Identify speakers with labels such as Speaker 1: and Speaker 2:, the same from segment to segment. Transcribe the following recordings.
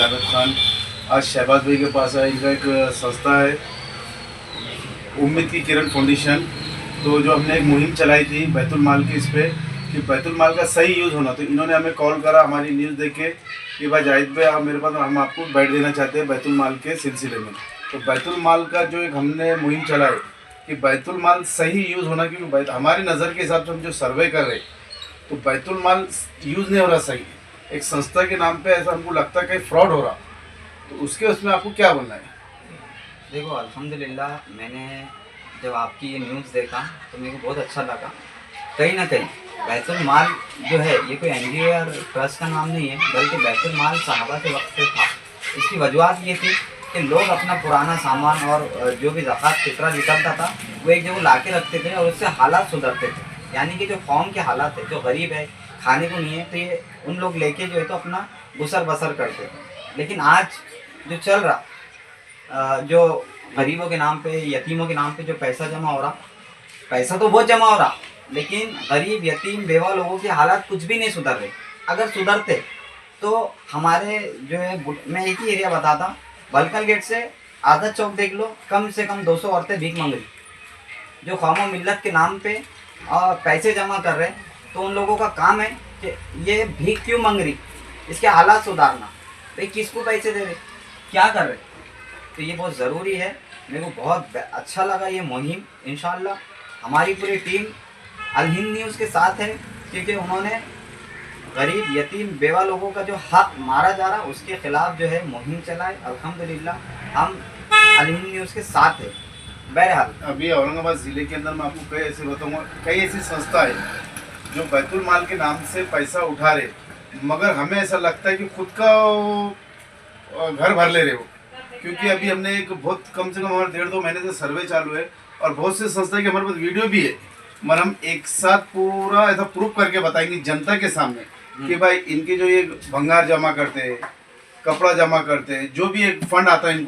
Speaker 1: जावेद खान आज शहबाज भाई के पास है। इनका एक संस्था है उम्मीद की किरण फाउंडेशन। तो जो हमने एक मुहिम चलाई थी बैतुल माल की, इस पे कि बैतुल माल का सही यूज़ होना, तो इन्होंने हमें कॉल करा हमारी न्यूज़ देख के कि भाई जाहिद भाई आप मेरे पास, हम आपको बैठ देना चाहते हैं बैतुल माल के सिलसिले में। तो बैतुल माल का जो एक हमने मुहिम चलाई कि बैतुल माल सही यूज़ होना, क्योंकि हमारी नज़र के हिसाब से हम जो सर्वे कर रहे तो बैतुल माल यूज़ नहीं हो रहा सही। एक संस्था के नाम पे ऐसा हमको लगता है कहीं फ्रॉड हो रहा, तो उसके उसमें आपको क्या बोलना है?
Speaker 2: देखो अल्हम्दुलिल्लाह, मैंने जब आपकी ये न्यूज़ देखा तो मेरे को बहुत अच्छा लगा। कहीं ना कहीं बैतुल माल जो है ये कोई एनजीओ या ट्रस्ट का नाम नहीं है, बल्कि बैतुल माल सहाबा के वक्त से था। इसकी वजूहत ये थी कि लोग अपना पुराना सामान और जो भी ज़कात फितरा निकलता था वो एक जगह ला के रखते थे और उससे हालात सुधरते थे। यानी कि जो कौम के हालात है, जो गरीब है, खाने को नहीं है, तो ये उन लोग लेके जो है तो अपना गुसर बसर करते थे। लेकिन आज जो चल रहा, जो गरीबों के नाम पे, यतीमों के नाम पे जो पैसा जमा हो रहा, पैसा तो बहुत जमा हो रहा, लेकिन गरीब, यतीम, बेवा लोगों के हालात कुछ भी नहीं सुधर रहे। अगर सुधरते तो हमारे जो है, मैं एक ही एरिया बताता, बलकल गेट से आदत चौक देख लो, कम से कम 200 औरतें भीख मांग रही, जो कौम मिल्लत के नाम पे और पैसे जमा कर रहे। तो उन लोगों का काम है कि ये भीख क्यों मांग रही, इसके हालात सुधारना। भाई किसको पैसे दे रहे, क्या कर रहे? तो ये बहुत ज़रूरी है। मेरे को बहुत अच्छा लगा ये मुहिम। इंशाअल्लाह हमारी पूरी टीम अल हिंद न्यूज़ के साथ है, क्योंकि उन्होंने गरीब, यतीम, बेवा लोगों का जो हक मारा जा रहा उसके खिलाफ जो है मुहिम चलाए। अल्हम्दुलिल्लाह हम अल हिंद न्यूज़ के साथ है। बहरहाल
Speaker 1: अभी औरंगाबाद ज़िले के अंदर मैं आपको कई ऐसे बताऊँगा, कई ऐसी संस्था है जो बैतुल माल के नाम से पैसा उठा रहे, मगर हमें ऐसा लगता है कि खुद का घर भर ले रहे हो। क्योंकि अभी हमने एक बहुत कम से कम हमारे 1.5-2 महीने से सर्वे चालू है और बहुत से संस्था के हमारे पास वीडियो भी है, मगर हम एक साथ पूरा ऐसा प्रूफ करके बताएंगे जनता के सामने कि भाई इनके जो ये भंगार जमा करते हैं, कपड़ा जमा करते हैं, जो भी एक फंड आता है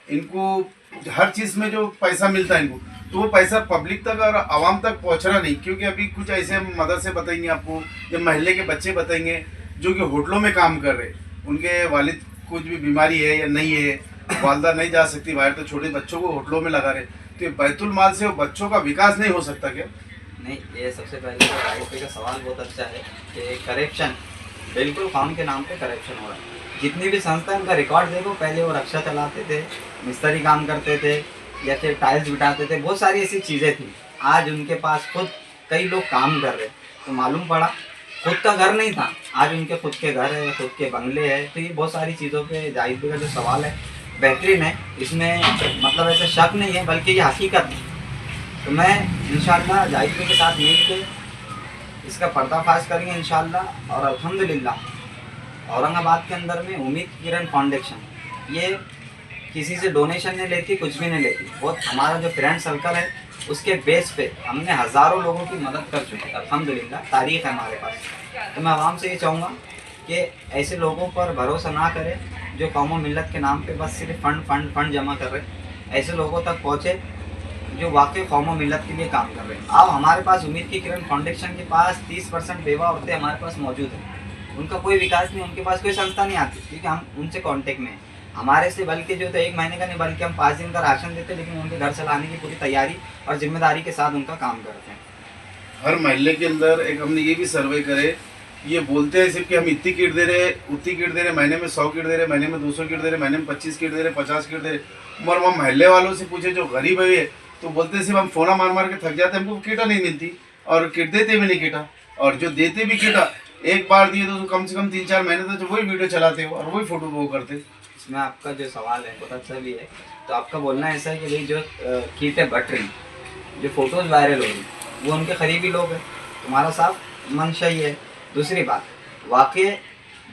Speaker 1: इनको हर चीज़ में जो पैसा मिलता है इनको, तो वो पैसा पब्लिक तक और आवाम तक पहुंच रहा नहीं। क्योंकि अभी कुछ ऐसे हम मदरसे बताएंगे आपको, या महल्ले के बच्चे बताएंगे जो कि होटलों में काम कर रहे, उनके वालिद कुछ भी बीमारी है या नहीं है, वालदा नहीं जा सकती बाहर, तो छोटे बच्चों को होटलों में लगा रहे। तो ये बैतुल माल से बच्चों का विकास नहीं हो सकता क्या?
Speaker 2: नहीं, ये सबसे पहले तो राइट का सवाल बहुत अच्छा है कि करप्शन, बिल्कुल काम के नाम पे करप्शन हो रहा है। जितनी भी संस्था है उनका रिकॉर्ड देखो, पहले वो रक्षा चलाते थे, मिस्त्री काम करते थे, या फिर टाइल्स बिठाते थे, बहुत सारी ऐसी चीज़ें थी। आज उनके पास खुद कई लोग काम कर रहे, तो मालूम पड़ा खुद का घर नहीं था, आज उनके खुद के घर है, खुद के बंगले हैं। तो ये बहुत सारी चीज़ों पे जाहिद भाई का जो सवाल है बेहतरीन है, इसमें मतलब ऐसा शक नहीं है, बल्कि ये हकीकत है। तो मैं इंशाअल्लाह जाहिद भाई के साथ मिल के इसका पर्दाफाश करेंगे इंशाअल्लाह। और अल्हम्दुलिल्लाह औरंगाबाद के अंदर में उम्मीद किरण फाउंडेशन, ये किसी से डोनेशन नहीं लेती, कुछ भी नहीं लेती। बहुत हमारा जो फ्रेंड सर्कल है उसके बेस पे हमने हज़ारों लोगों की मदद कर चुके हैं अल्हम्दुलिल्लाह, तारीख़ है हमारे पास। तो मैं आवाम से ये चाहूँगा कि ऐसे लोगों पर भरोसा ना करें जो कौम और मिल्लत के नाम पे बस सिर्फ फंड जमा कर रहे। ऐसे लोगों तक पहुँचे जो वाकई कौम और मिल्लत के लिए काम कर रहे हैं। अब हमारे पास उम्मीद की किरण फाउंडेशन के पास 30% बेवा औरतें हमारे पास मौजूद हैं। उनका कोई विकास नहीं, उनके पास कोई संस्था नहीं आती, क्योंकि हम उनसे कांटेक्ट में हैं। हमारे से बल्कि जो तो 1 महीने का नहीं, बल्कि हम 5 दिन का राशन देते हैं, लेकिन उनके घर चलाने की पूरी तैयारी और जिम्मेदारी के साथ उनका काम करते हैं।
Speaker 1: हर महल्ले के अंदर एक हमने ये भी सर्वे करे, ये बोलते हैं सिर्फ कि हम इतनी किट दे रहे, उतनी किट दे रहे, महीने में 100 किट दे रहे, महीने में 200 किट दे रहे, महीने में 25 किट दे रहे, 50 किट दे रहे, मगर वहाँ महल्ले वालों से पूछे जो गरीब है तो बोलते हैं सिर्फ हम फोना मार मार के थक जाते हैं, हमको किटा नहीं मिलती, और किट देते भी नहीं किटा, और जो देते भी किटा एक बार दिए तो कम से कम 3-4 महीने तक वही वीडियो चलाते हो और वही फोटो वो करते।
Speaker 2: इसमें आपका जो सवाल है बहुत अच्छा भी है। तो आपका बोलना ऐसा है कि भाई जो कीटें बट रही, जो फोटोज़ वायरल हो रही, वो उनके करीबी लोग हैं, तुम्हारा साफ मंशा ही है। दूसरी बात, वाकई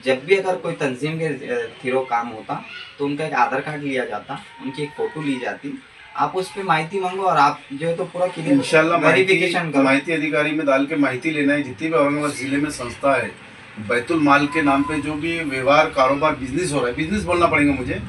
Speaker 2: जब भी अगर कोई तंजीम के थ्रू काम होता तो उनका एक आधार कार्ड लिया जाता, उनकी एक फ़ोटो ली जाती, आप उस पर माहिती मांगो और आप जो है तो पूरा
Speaker 1: इंशाल्लाह
Speaker 2: वेरिफिकेशन करो।
Speaker 1: माहिती अधिकारी में डाल के माहिती लेना है। जितनी भी औरंगाबाद ज़िले में संस्था है बैतुल माल के नाम पे जो भी व्यवहार, कारोबार, बिजनेस हो रहा है, बिजनेस बोलना पड़ेगा मुझे,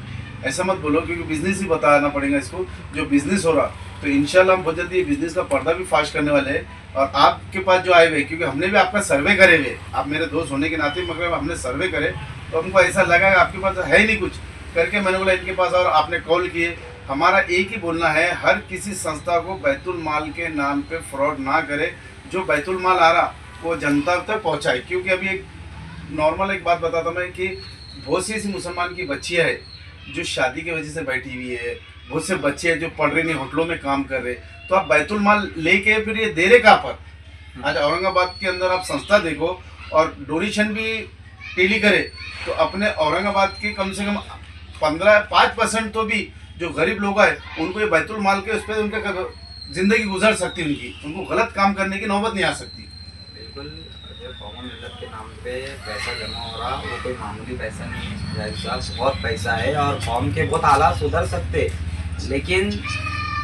Speaker 1: ऐसा मत बोलो क्योंकि बिजनेस ही बताना पड़ेगा इसको, जो बिजनेस हो रहा, तो इंशाल्लाह हम बहुत जल्दी बिजनेस का पर्दा भी फाश करने वाले हैं। और आपके पास जो आए हुए, क्योंकि हमने भी आपका सर्वे करे हुए, आप मेरे दोस्त होने के नाते, मगर हमने सर्वे करे तो हमको ऐसा लगा कि आपके पास है नहीं कुछ करके मैंने बोला इनके पास, और आपने कॉल किए। हमारा एक ही बोलना है, हर किसी संस्था को बैतुल माल के नाम पे फ्रॉड ना करे। जो बैतुल माल आ रहा वो जनता तक पहुंचाए, क्योंकि अभी एक नॉर्मल एक बात बताता मैं कि बहुत सी ऐसी मुसलमान की बच्चियाँ हैं जो शादी की वजह से बैठी हुई है, बहुत से बच्चे हैं जो पढ़ रहे नहीं, होटलों में काम कर रहे, तो आप बैतुल माल लेके फिर ये दे रहे कहाँ पर? आज औरंगाबाद के अंदर आप संस्था देखो और डोनेशन भी टेली करे, तो अपने औरंगाबाद के कम से कम 5% तो भी जो गरीब लोग हैं उनको ये बैतुल माल के उस पर उनका ज़िंदगी गुजर सकती है, उनको गलत काम करने की नौबत नहीं आ सकती।
Speaker 2: बिल्कुल, जो कौम मिल्लत के नाम पे पैसा जमा हो रहा वो कोई मामूली पैसा नहीं है जाहिर साहब, बहुत पैसा है और कौम के बहुत हालात सुधर सकते, लेकिन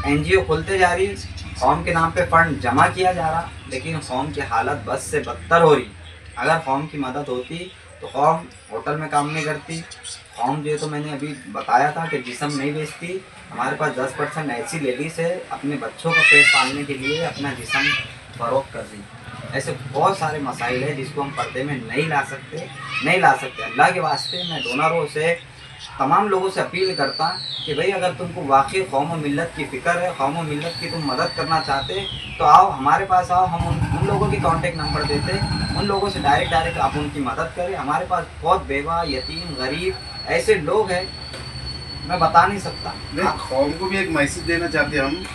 Speaker 2: एनजीओ खुलते जा रही, कौम के नाम पे फंड जमा किया जा रहा, लेकिन कौम की हालत बस से बदतर हो रही। अगर कौम की मदद होती तो कौम होटल में काम नहीं करती, कौम जो तो मैंने अभी बताया था कि जिस्म नहीं बेचती। हमारे पास 10% ऐसी लेडीज़ है अपने बच्चों का पेट पालने के लिए अपना जिस्म फरोख्त कर रही। ऐसे बहुत सारे मसाइल है जिसको हम पर्दे में नहीं ला सकते। अल्लाह के वास्ते मैं डोनरों से, तमाम लोगों से अपील करता कि भाई अगर तुमको वाकई कौम और मिल्लत की फ़िक्र है, कौम और मिल्लत की तुम मदद करना चाहते तो आओ हमारे पास आओ, हम उन लोगों की कांटेक्ट नंबर देते, उन लोगों से डायरेक्ट आप उनकी मदद करें। हमारे पास बहुत बेवा, यतीम, गरीब ऐसे लोग हैं, मैं बता नहीं सकता।
Speaker 1: नहीं, कौम को भी एक मैसेज देना चाहते हैं हम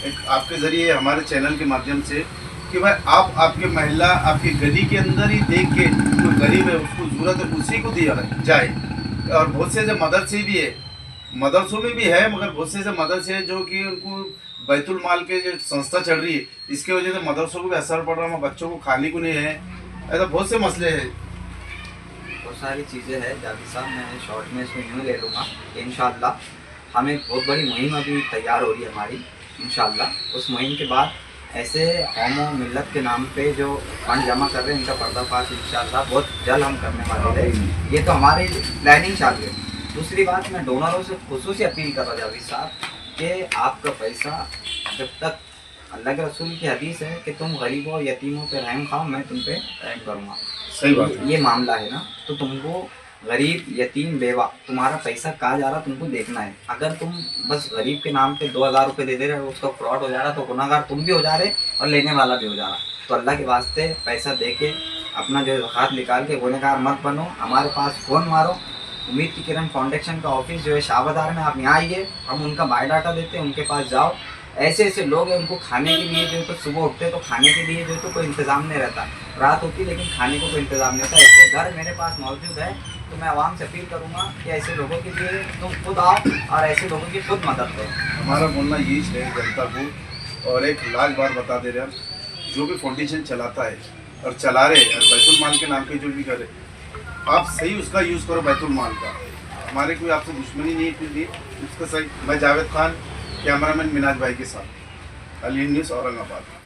Speaker 1: एक आपके ज़रिए हमारे चैनल के माध्यम से कि भाई आप आपके महिला आपकी गली के अंदर ही देख के कोई गरीब है उसको ज़रूरत है उसी को दिया जाए। और बहुत से ऐसे मदरसे भी है, मदरसों में भी है, मगर बहुत से ऐसे मदरसे हैं जो कि उनको बैतुल माल के जो संस्था चल रही है इसकी वजह से मदरसों को भी असर पड़ रहा है, बच्चों को खाने को नहीं है, ऐसा बहुत से मसले हैं।
Speaker 2: बहुत सारी चीज़ें हैं जावेद साहब, मैं शॉर्ट में इसको यूँ ले लूँगा। इंशाअल्लाह हमें बहुत बड़ी मुहिम अभी तैयार हो रही है हमारी, इंशाअल्लाह उस मुहिम के बाद ऐसे कौम और मिल्लत के नाम पे जो फंड जमा कर रहे हैं इनका पर्दाफाश इंशाअल्लाह बहुत जल्द हम करने वाले हैं। ये तो हमारी प्लानिंग चालू है। दूसरी बात, मैं डोनरों से खुसूसी अपील कर रहा जावेद साहब कि आपका पैसा जब तक, अल्लाह के रसूल की हदीस है कि तुम गरीबों यतीमों पे रहम खाओ, मैं तुम पे रहम करूँगा।
Speaker 1: सही बात है।
Speaker 2: ये मामला है ना, तो तुमको गरीब, यतीम, बेवा, तुम्हारा पैसा कहाँ जा रहा तुमको देखना है। अगर तुम बस गरीब के नाम पे 2000 रुपये दे रहे हो, उसका फ्रॉड हो जा रहा तो गुनाहगार तुम भी हो जा रहे और लेने वाला भी हो जा रहा। तो अल्लाह के वास्ते पैसा दे के अपना जो ज़कात निकाल के गुनहगार मत बनो। हमारे पास फ़ोन मारो, उम्मीद की किरण फाउंडेशन का ऑफिस जो है शाह बाज़ार में, आप यहाँ आइए, हम उनका बायोडाटा देते हैं, उनके पास जाओ। ऐसे लोग हैं उनको खाने के लिए जो तो सुबह उठते तो खाने के लिए जो तो कोई इंतज़ाम नहीं रहता, रात होती लेकिन खाने को कोई इंतज़ाम नहीं होता। ऐसे घर मेरे पास मौजूद है, तो मैं आवाम से अपील करूँगा कि ऐसे लोगों के लिए तुम खुद आओ और ऐसे लोगों की खुद मदद करो।
Speaker 1: हमारा बोलना यही है जनता को, और एक लाख बार बता दे रहे हैं, जो भी फाउंडेशन चलाता है और चला रहे और बैतुल माल के नाम पे जो भी करे, आप सही उसका यूज़ करो बैतुल माल का। हमारे कोई आपसे दुश्मनी नहीं है, कुछ नहीं, उसका सही। मैं जावेद खान, कैमरामैन मिनाज भाई के साथ, अली न्यूज़ औरंगाबाद।